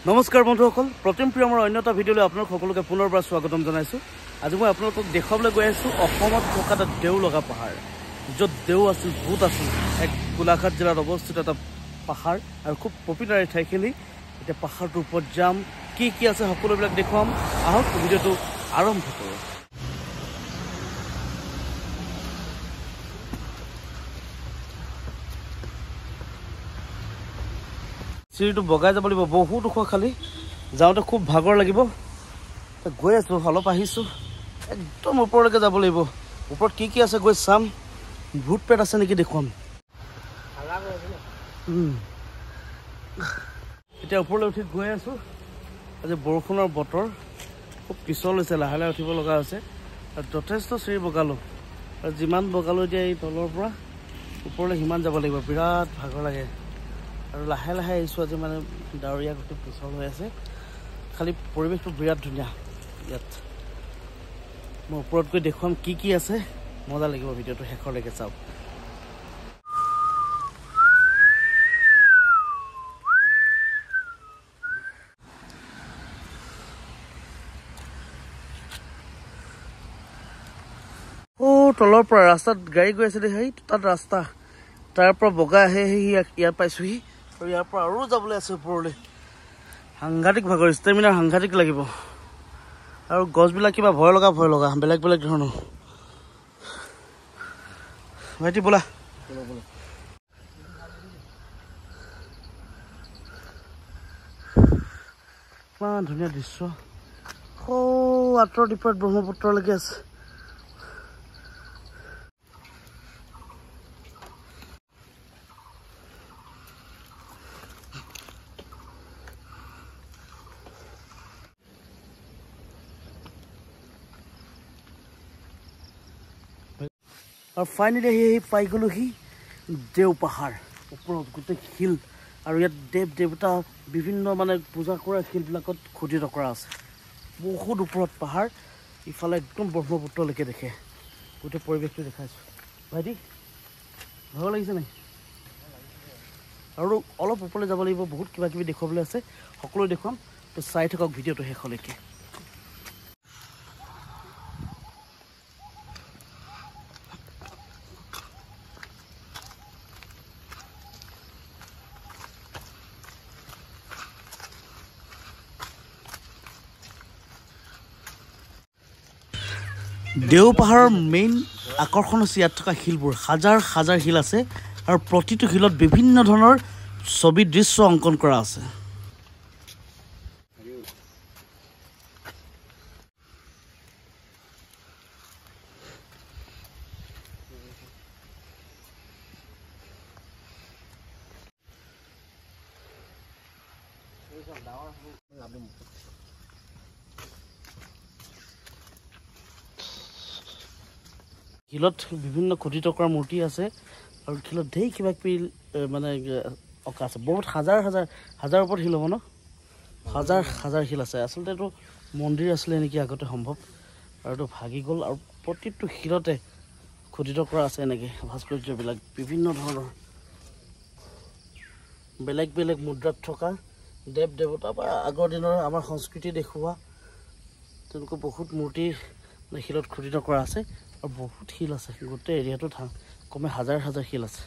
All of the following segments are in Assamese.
নমস্কাৰ বন্ধুসকল, প্ৰতিম প্ৰিয়মৰ অন্য এটা ভিডিঅ'লৈ আপোনালোক সকলোকে পুনৰবাৰ স্বাগতম জনাইছোঁ। আজি মই আপোনালোকক দেখুৱাবলৈ গৈ আছোঁ অসমত থকা এটা দেও লগা পাহাৰ, য'ত দেও আছিল, ভূত আছিল। এক গোলাঘাট জিলাত অৱস্থিত এটা পাহাৰ আৰু খুব পপুলাৰ এই ঠাইখিনি। এতিয়া পাহাৰটোৰ ওপৰত যাম, কি কি আছে সকলোবিলাক দেখুৱাম। আহক ভিডিঅ'টো আৰম্ভ কৰোঁ। চিৰিটো বগাই যাব লাগিব, বহুত ওখ, খালি যাওঁতে খুব ভাগৰ লাগিব। গৈ আছোঁ, অলপ আহিছোঁ, একদম ওপৰলৈকে যাব লাগিব। ওপৰত কি কি আছে গৈ চাম, ভূত পেট আছে নেকি দেখুৱাম। এতিয়া ওপৰলৈ উঠি গৈ আছোঁ। আজি বৰষুণৰ বতৰ, খুব পিছল হৈছে, লাহে লাহে উঠিব লগা হৈছে আৰু যথেষ্ট চিৰি বগালোঁ। আৰু যিমান বগালোঁ এতিয়া এই তলৰ পৰা ওপৰলৈ সিমান যাব লাগিব, বিৰাট ভাগৰ লাগে। আৰু লাহে লাহে আহিছোঁ, আজি মানে ডাৱৰীয়া গোটেই পিছল হৈ আছে, খালি পৰিৱেশটো বিৰাট ধুনীয়া। ইয়াত মই ওপৰত গৈ দেখুৱাম কি কি আছে, মজা লাগিব। ভিডিঅ'টো শেষলৈকে চাওক। তলৰ পৰা ৰাস্তাত গাড়ী গৈ আছে, সেই তাত ৰাস্তা, তাৰ পৰা বগাই আহে, ইয়াত পাইছোঁহি। আৰু ইয়াৰ পৰা আৰু যাবলৈ আছে ওপৰলৈ। সাংঘাতিক ভাগৰ, ষ্টেমিনাৰ সাংঘাতিক লাগিব। আৰু গছবিলাক কিবা ভয় লগা বেলেগ বেলেগ ধৰণৰ। ভাইটি ব'লা। ইমান ধুনীয়া দৃশ্য। আঁতৰ দ্বীপত ব্ৰহ্মপুত্ৰলৈকে আছে। আৰু ফাইনেলি আহি পাই গ'লোহি দেও পাহাৰ ওপৰত, গোটেই শিল। আৰু ইয়াত দেৱ দেৱতা বিভিন্ন মানে পূজা কৰা শিলবিলাকত খোদিত কৰা আছে। বহুত ওপৰত পাহাৰ, ইফালে একদম ব্ৰহ্মপুত্ৰলৈকে দেখে। গোটেই পৰিৱেশটো দেখাইছোঁ। ভাইটি ভাগৰ লাগিছে নাই? আৰু অলপ ওপৰলৈ যাব লাগিব, বহুত কিবা কিবি দেখুৱাবলৈ আছে, সকলো দেখুৱাম। তো চাই থাকক ভিডিঅ'টো শেষলৈকে। দেও পাহাৰৰ মেইন আকৰ্ষণ হৈছে ইয়াত থকা শিলবোৰ। হাজাৰ হাজাৰ শিল আছে আৰু প্ৰতিটো শিলত বিভিন্ন ধৰণৰ ছবি, দৃশ্য অংকন কৰা আছে। শিলত বিভিন্ন খোদিত কৰা মূৰ্তি আছে আৰু শিলত ঢেৰ কিবা কিবি মানে অঁকা আছে। বহুত হাজাৰ ওপৰত শিল হ'ব ন, হাজাৰ হাজাৰ শিল আছে। আচলতে এইটো মন্দিৰ আছিলে নেকি আগতে, সম্ভৱ। আৰু এইটো ভাগি গ'ল। আৰু প্ৰতিটো শিলতে খোদিত কৰা আছে এনেকৈ ভাস্কৰ্যবিলাক, বিভিন্ন ধৰণৰ বেলেগ বেলেগ মুদ্ৰাত থকা দেৱ দেৱতা বা আগৰ দিনৰ আমাৰ সংস্কৃতি দেখুওৱা তেওঁলোকৰ বহুত মূৰ্তি শিলত খোদিত কৰা আছে। আৰু বহুত শিল আছে, গোটেই এৰিয়াটোত কমে হাজাৰ হাজাৰ শিল আছে।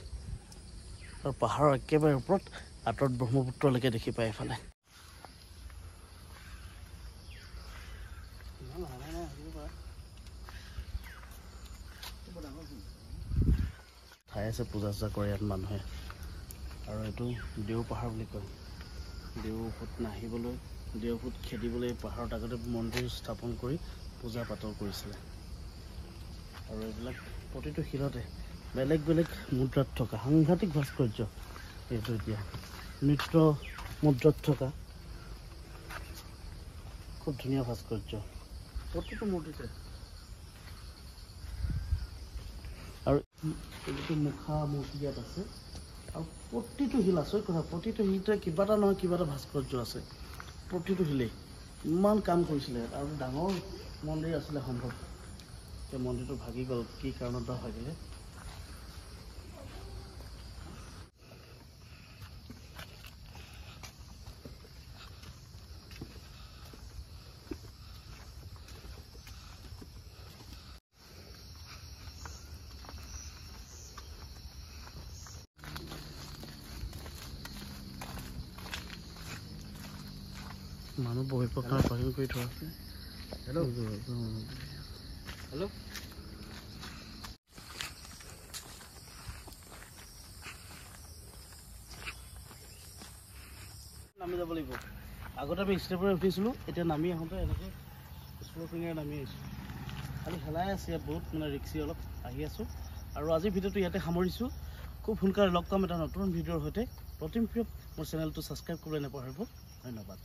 আৰু পাহাৰৰ একেবাৰে ওপৰত আঁতৰত ব্ৰহ্মপুত্ৰলৈকে দেখি পায়। এইফালে ঠাই আছে, পূজা চূজা কৰে ইয়াত মানুহে। আৰু এইটো দেও পাহাৰ বুলি কয়। দেওভূত নাহিবলৈ, দেওভূত খেদিবলৈ পাহাৰত আগতে মন্দিৰ স্থাপন কৰি পূজা পাতল কৰিছিলে। আৰু এইবিলাক প্ৰতিটো শিলতে বেলেগ বেলেগ মুদ্ৰাত থকা সাংঘাতিক ভাস্কৰ্য। এইটো এতিয়া নৃত্য মুদ্ৰাত থকা খুব ধুনীয়া ভাস্কৰ্য প্ৰতিটো মূৰ্তিতে। আৰু এইটো মুখা মূৰ্তি ইয়াত আছে। আৰু প্ৰতিটো শিল, আচৰিত কথা, প্ৰতিটো শিলতে কিবা এটা নহয় কিবা এটা ভাস্কৰ্য আছে। প্ৰতিটো শিলেই ইমান কাম কৰিছিলে। আৰু ডাঙৰ মন্দিৰ আছিলে সম্ভৱ। এতিয়া মন্দিৰটো ভাগি গ'ল, কি কাৰণত বা ভাগিলে। মানুহ বহিব কাৰণে পাৰ্কিং কৰি থোৱা আছে। হেল্ল' হেল্ল' নামি যাব লাগিব। আগতে আমি ষ্টেপৰে উঠিছিলোঁ, এতিয়া নামি আহোঁতে এনেকৈ স্কুলৰ পিনে নামি আহিছোঁ। খালি খেলাই আছে ইয়াত বহুত মানে ৰিক্সি অলপ আহি আছোঁ। আৰু আজিৰ ভিডিঅ'টো ইয়াতে সামৰিছোঁ। খুব সোনকালে লগ পাম এটা নতুন ভিডিঅ'ৰ সৈতে। প্ৰথম ভিডিঅ'ত মোৰ চেনেলটো ছাবস্ক্ৰাইব কৰিবলৈ নাপাহৰিব। ধন্যবাদ।